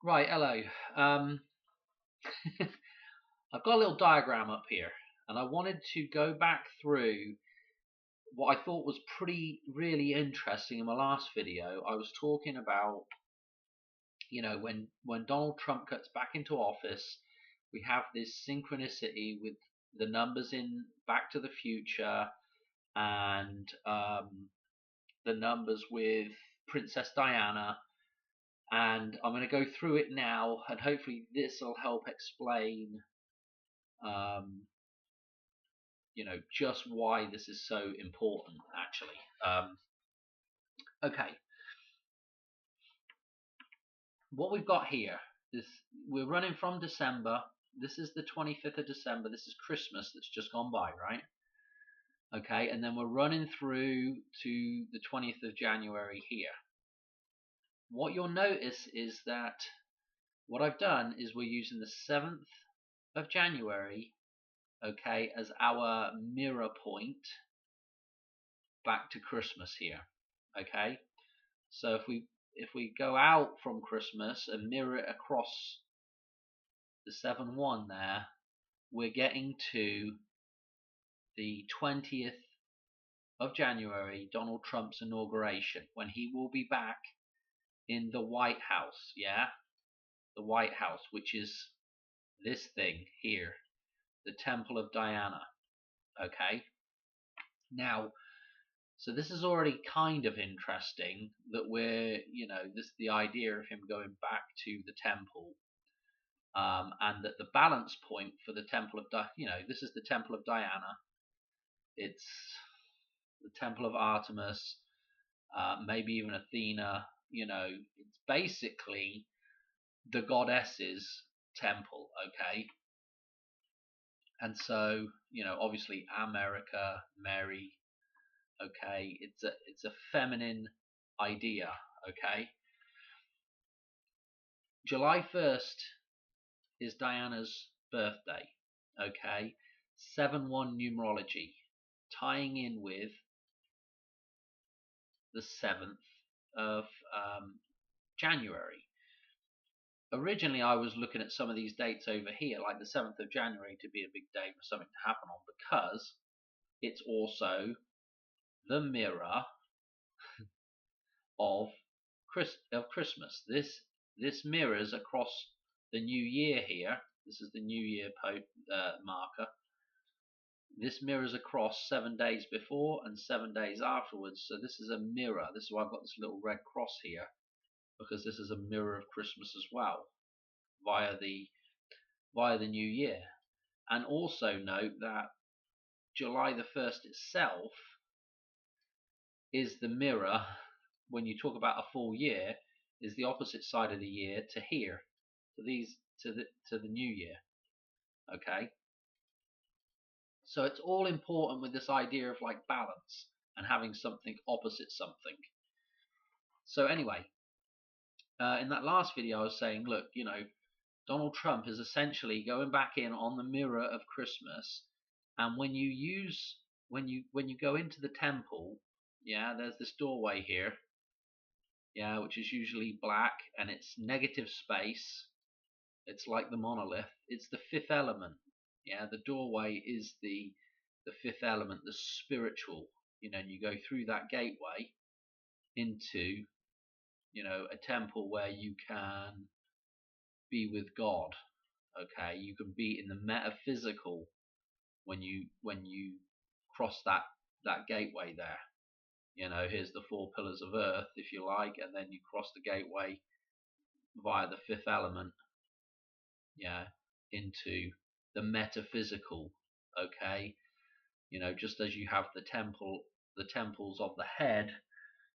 Right, hello. Um, I've got a little diagram up here, and I wanted to go back through what I thought was really interesting in my last video. I was talking about, when Donald Trump gets back into office, we have this synchronicity with the numbers in Back to the Future and the numbers with Princess Diana. And I'm going to go through it now, and hopefully this will help explain um, just why this is so important, actually. Okay, what we've got here, this we're running from December. This is the 25th of December. This is Christmas that's just gone by, right? Okay, and then we're running through to the 20th of January here. What you'll notice is that what I've done is we're using the 7th of January, okay, as our mirror point back to Christmas here. Okay, so if we go out from Christmas and mirror it across the 7-1 there, we're getting to the 20th of January, Donald Trump's inauguration, when he will be back in the White House. Yeah, the White House, which is this thing here, the Temple of Diana. Okay, now, so this is already kind of interesting that the idea of him going back to the temple, and that the balance point for the Temple of this is the Temple of Diana. It's the Temple of Artemis, maybe even Athena. It's basically the goddess's temple. Okay, and so obviously America, Mary. Okay, it's a feminine idea. Okay, July 1st is Diana's birthday. Okay, 7-1 numerology, tying in with the 7th of January. Originally, I was looking at some of these dates over here, like the 7th of January, to be a big day for something to happen on, because it's also the mirror of Christmas. This mirrors across the new year here. This is the new year marker. This mirrors across 7 days before and 7 days afterwards. So this is a mirror. This is why I've got this little red cross here, because this is a mirror of Christmas as well, via the new year. And also note that July the 1st itself is the mirror, when you talk about a full year, is the opposite side of the year to here, to the new year. Okay, so it's all important with this idea of like balance and having something opposite something. So anyway, in that last video I was saying, look, Donald Trump is essentially going back in on the mirror of Christmas, and when you go into the temple, yeah, there's this doorway here, yeah, which is usually black, and it's negative space. It's like the monolith. It's the fifth element. Yeah, the doorway is the fifth element, the spiritual. And you go through that gateway into a temple where you can be with God. Okay, you can be in the metaphysical when you cross that gateway there. Here's the 4 pillars of earth, if you like, and then you cross the gateway via the fifth element, yeah, into the metaphysical. Okay, just as you have the temples of the head,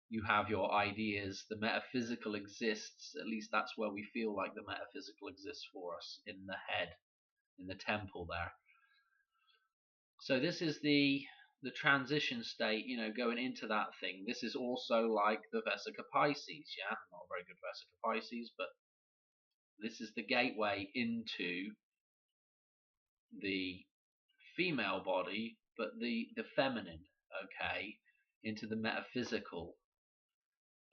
you have your ideas. The metaphysical exists, at least that's where we feel like the metaphysical exists for us, in the head, in the temple there. So this is the transition state, going into that thing. This is also like the Vesica Pisces, yeah? Not a very good Vesica Pisces, but this is the gateway into the female body, but the feminine, okay? Into the metaphysical,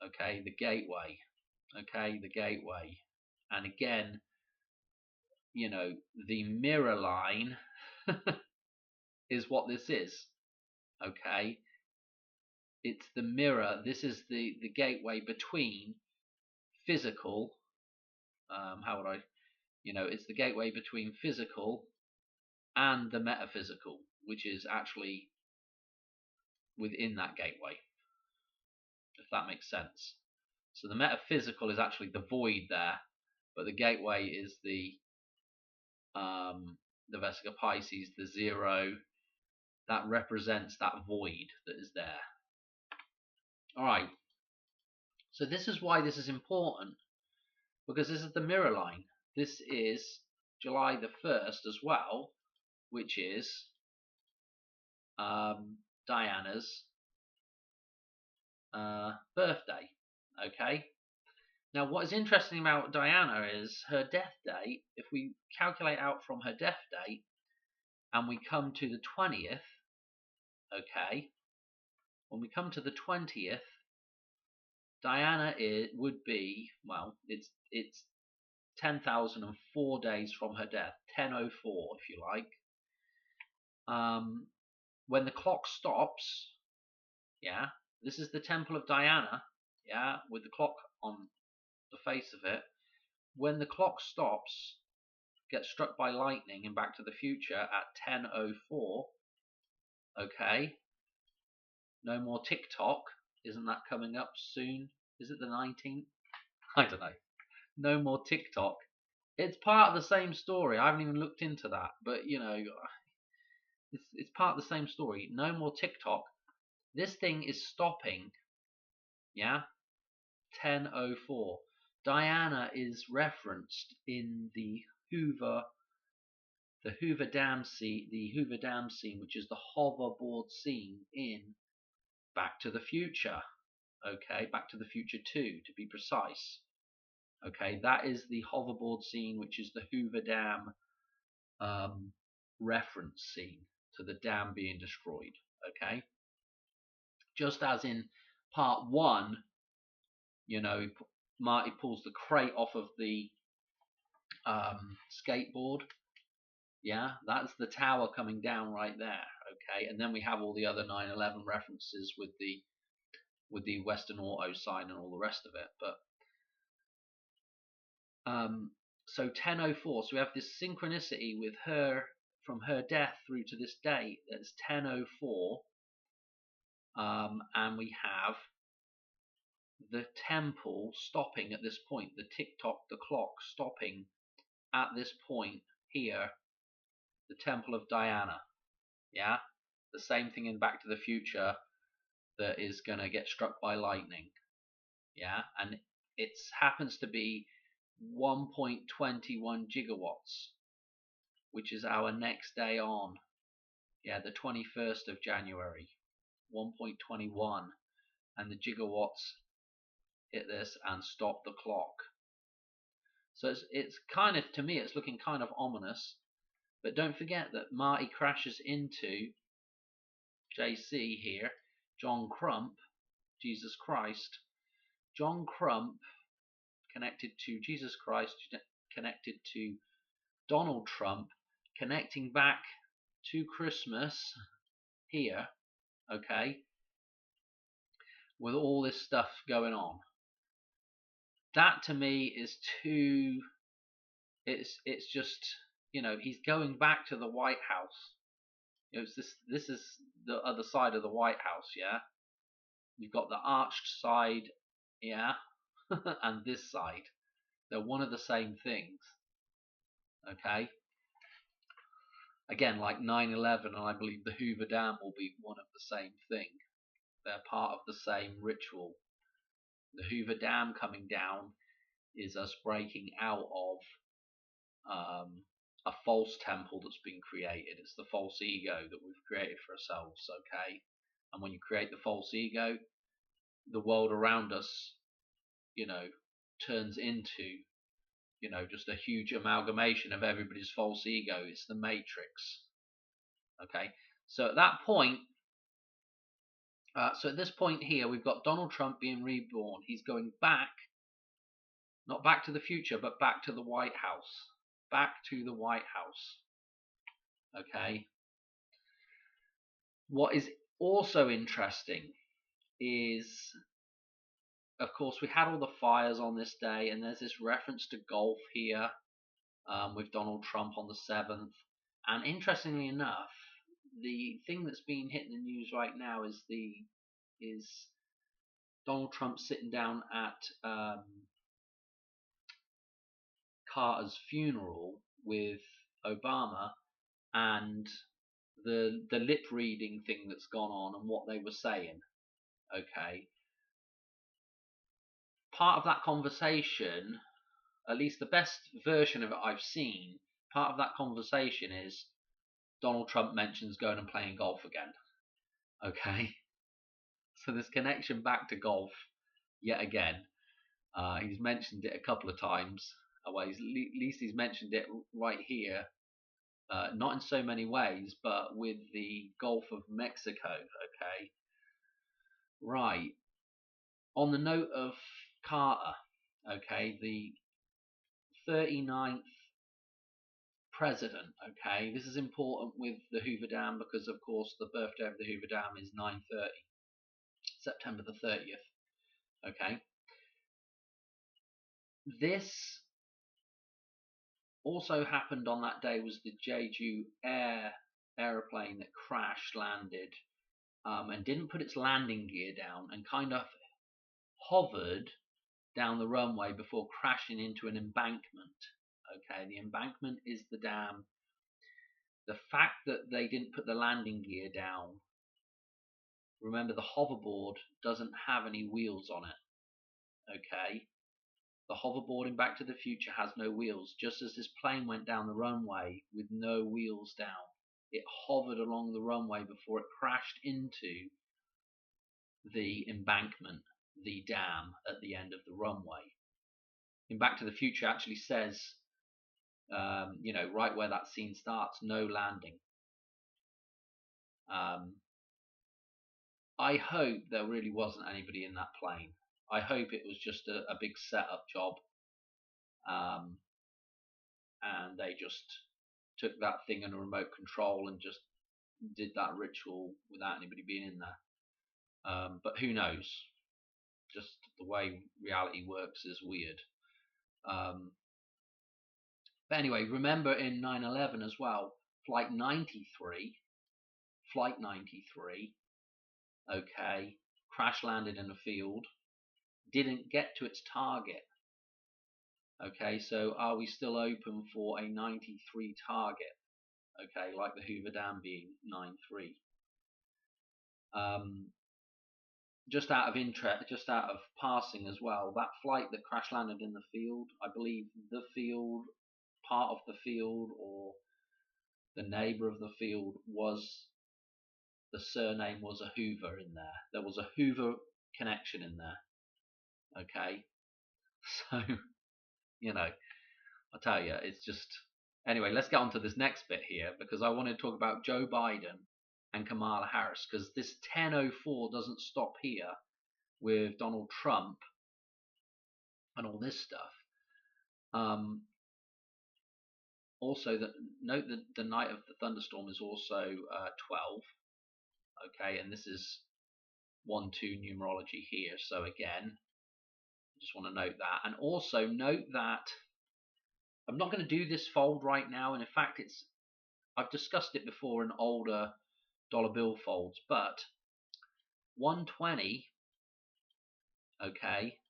okay? The gateway, okay? The gateway. And again, the mirror line is what this is. Okay, it's the mirror. This is the gateway between physical. How would I? It's the gateway between physical and the metaphysical, which is actually within that gateway, if that makes sense. So the metaphysical is actually the void there, but the gateway is the Vesica Pisces, the zero, that represents that void that is there. All right. So this is why this is important, because this is the mirror line. This is July the 1st as well, which is Diana's birthday. Okay. Now, what is interesting about Diana is her death date. If we calculate out from her death date and we come to the 20th, okay, when we come to the 20th, Diana would be, well, it's 10,004 days from her death, 1004 if you like. When the clock stops, yeah, this is the Temple of Diana, yeah, with the clock on the face of it. When the clock stops, gets struck by lightning in Back to the Future at 10:04, okay, no more TikTok. Isn't that coming up soon? Is it the 19th? I don't know. No more TikTok. It's part of the same story. I haven't even looked into that, but it's part of the same story. No more TikTok. This thing is stopping. Yeah, 10:04. Diana is referenced in the Hoover Dam scene, which is the hoverboard scene in Back to the Future. Okay, Back to the Future 2 to be precise. Okay, that is the hoverboard scene, which is the Hoover Dam reference scene to the dam being destroyed. Okay, just as in part 1, Marty pulls the crate off of the skateboard. Yeah, that's the tower coming down right there. Okay, and then we have all the other 9/11 references with the Western Auto sign and all the rest of it. But so 10:04. So we have this synchronicity with her from her death through to this date. That's 10:04, and we have the temple stopping at this point. The the clock stopping at this point here. The Temple of Diana. Yeah, the same thing in Back to the Future that is going to get struck by lightning. Yeah, and it happens to be 1.21 gigawatts, which is our next day on. Yeah, the 21st of January, 1.21, and the gigawatts hit this and stop the clock. So it's kind of, to me, it's looking kind of ominous. But don't forget that Marty crashes into JC here, John Crump, Jesus Christ. John Crump connected to Jesus Christ, connected to Donald Trump, connecting back to Christmas here, okay, with all this stuff going on. That to me is too. It's just, he's going back to the White House. This is the other side of the White House, yeah. You've got the arched side, yeah, and this side. They're one of the same things. Okay. Again, like 9/11, and I believe the Hoover Dam will be one of the same thing. They're part of the same ritual. The Hoover Dam coming down is us breaking out of a false temple that's been created. It's the false ego that we've created for ourselves, okay? And when you create the false ego, the world around us, turns into, just a huge amalgamation of everybody's false ego. It's the matrix. Okay, so at that point, so at this point here, we've got Donald Trump being reborn. He's going back, Not Back to the Future, but Back to the White House. Back to the White House. Okay. What is also interesting is, of course, we had all the fires on this day, and there's this reference to golf here with Donald Trump on the 7th. And interestingly enough, the thing that's been hitting the news right now is Donald Trump sitting down at Carter's funeral with Obama, and the lip reading thing that's gone on and what they were saying. Okay. Part of that conversation, at least the best version of it I've seen, part of that conversation is Donald Trump mentions going and playing golf again. Okay. So there's connection back to golf yet again. He's mentioned it a couple of times. Well, at least he's mentioned it right here. Not in so many ways, but with the Gulf of Mexico. Okay. Right. On the note of Carter, okay, the 39th president, okay, this is important with the Hoover Dam because, of course, the birthday of the Hoover Dam is 9/30, September the 30th, okay. This also happened on that day was the Jeju aeroplane that crash landed and didn't put its landing gear down and kind of hovered down the runway before crashing into an embankment. Okay, the embankment is the dam. The fact that they didn't put the landing gear down, remember the hoverboard doesn't have any wheels on it. Okay, the hoverboard in Back to the Future has no wheels, just as this plane went down the runway with no wheels down. It hovered along the runway before it crashed into the embankment, the dam at the end of the runway. In Back to the Future actually says, right where that scene starts, no landing. I hope there really wasn't anybody in that plane. I hope it was just a big setup job, and they just took that thing in a remote control and just did that ritual without anybody being in there. But who knows? Just the way reality works is weird. But anyway, remember in 9/11 as well, Flight 93, okay, crash landed in a field, didn't get to its target. Okay, so are we still open for a 93 target? Okay, like the Hoover Dam being 9/3. Just out of interest, just out of passing as well, that flight that crash landed in the field, I believe the field, part of the field, or the neighbor of the field was, the surname was a Hoover in there. There was a Hoover connection in there. Okay, so I'll tell you, it's just. Anyway, let's get on to this next bit here because I want to talk about Joe Biden and Kamala Harris, because this 10:04 doesn't stop here with Donald Trump and all this stuff. Also, note that the night of the thunderstorm is also 12. Okay, and this is 1-2 numerology here. So again, I just want to note that, and also note that I'm not going to do this fold right now, and in fact, I've discussed it before in older dollar bill folds, but 120, okay,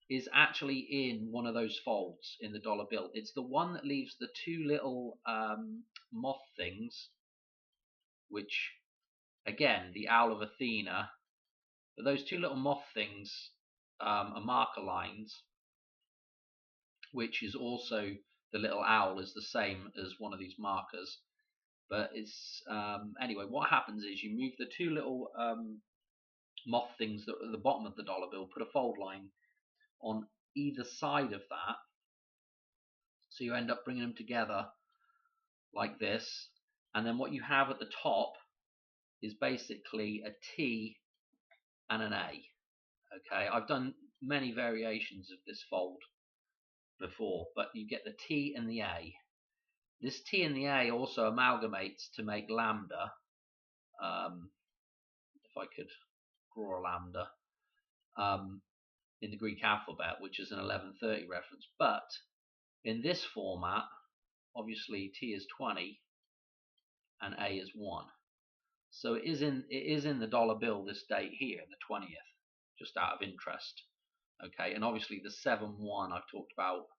is actually in one of those folds in the dollar bill. It's the one that leaves the two little moth things, which, again, the Owl of Athena, but those two little moth things are marker lines, which is also the little owl is the same as one of these markers. But it's anyway, what happens is you move the two little moth things that are at the bottom of the dollar bill, put a fold line on either side of that, so you end up bringing them together like this, and then what you have at the top is basically a T and an A. Okay, I've done many variations of this fold, before, but you get the T and the A. This T and the A also amalgamates to make lambda. If I could draw a lambda in the Greek alphabet, which is an 1130 reference. But in this format, obviously T is 20 and A is 1. So it is in the dollar bill, this date here, the 20th, just out of interest. Okay, and obviously the 7-1 I've talked about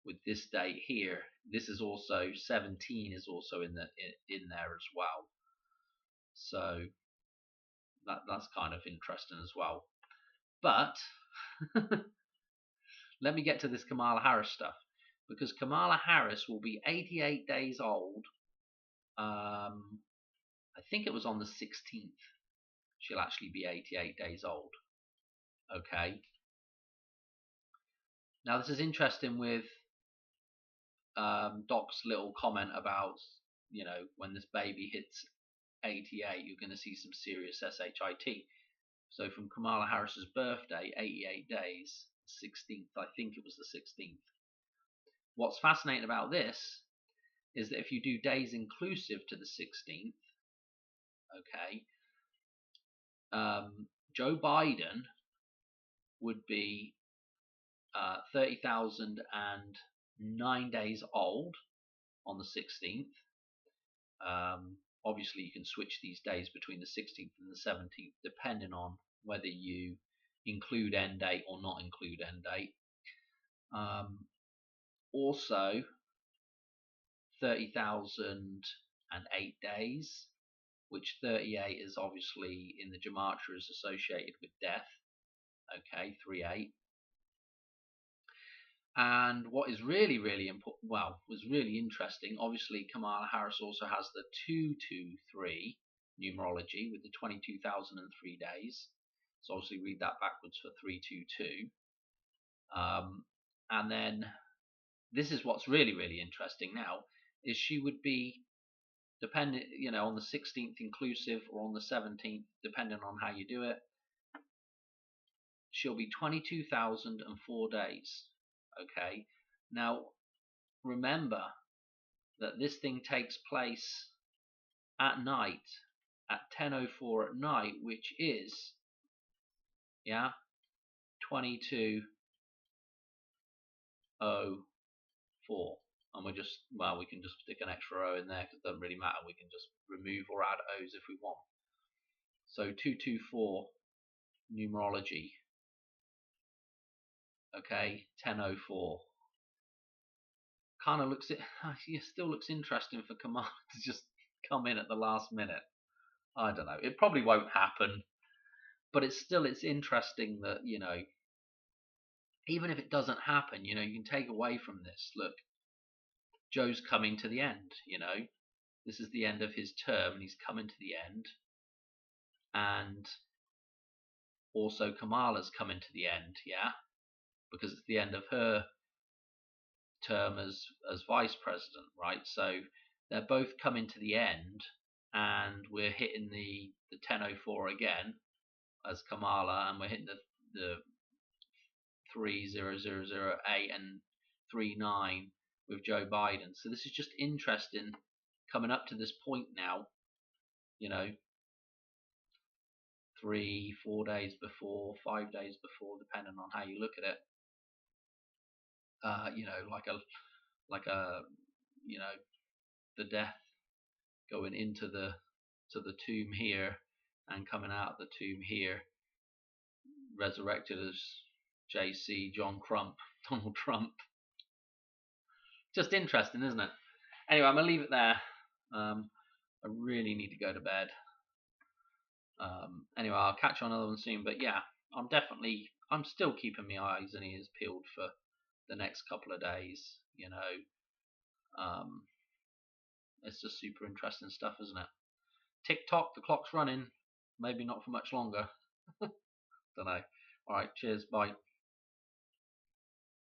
with this date here. This is also 17 is also in there as well. So that's kind of interesting as well. But let me get to this Kamala Harris stuff, because Kamala Harris will be 88 days old. I think it was on the 16th. She'll actually be 88 days old. Okay. Now this is interesting with Doc's little comment about, you know, when this baby hits 88, you're going to see some serious SHIT. So from Kamala Harris's birthday, 88 days, 16th, I think it was the 16th. What's fascinating about this is that if you do days inclusive to the 16th, okay, Joe Biden would be 30,009 days old on the 16th. Obviously, you can switch these days between the 16th and the 17th, depending on whether you include end date or not include end date. Also, 30,008 days, which 38 is obviously in the gematria is associated with death. Okay, 38. And what is really, really important, well, was really interesting, obviously Kamala Harris also has the 223 numerology with the 22,003 days. So obviously read that backwards for 322. And then this is what's really, really interesting now, is she would be, depending, you know, on the 16th inclusive or on the 17th, depending on how you do it, she'll be 22,004 days. Okay, now remember that this thing takes place at night at 10:04 at night, which is 22:04, and we can just stick an extra O in there because it doesn't really matter. We can just remove or add O's if we want. So 224 numerology. Okay, 10:04. Kind of looks, it still looks interesting for Kamala to just come in at the last minute. I don't know. It probably won't happen, but it's interesting that, you know, even if it doesn't happen, you know, you can take away from this. Look, Joe's coming to the end. You know, this is the end of his term, and he's coming to the end, and also Kamala's coming to the end. Yeah, because it's the end of her term as vice president, right? So they're both coming to the end, and we're hitting the 10:04 again as Kamala, and we're hitting the 30,008 and 39 with Joe Biden. So this is just interesting coming up to this point now, you know, 3-4 days before, 5 days before, depending on how you look at it. You know, like a you know, the death going into the tomb here and coming out of the tomb here, resurrected as JC, John Crump, Donald Trump. Just interesting, isn't it? Anyway, I'm gonna leave it there. I really need to go to bed. Anyway, I'll catch you on another one soon. But yeah, I'm still keeping my eyes and ears peeled for the next couple of days. You know, it's just super interesting stuff, isn't it? TikTok, the clock's running. Maybe not for much longer. Don't know. All right, cheers, bye.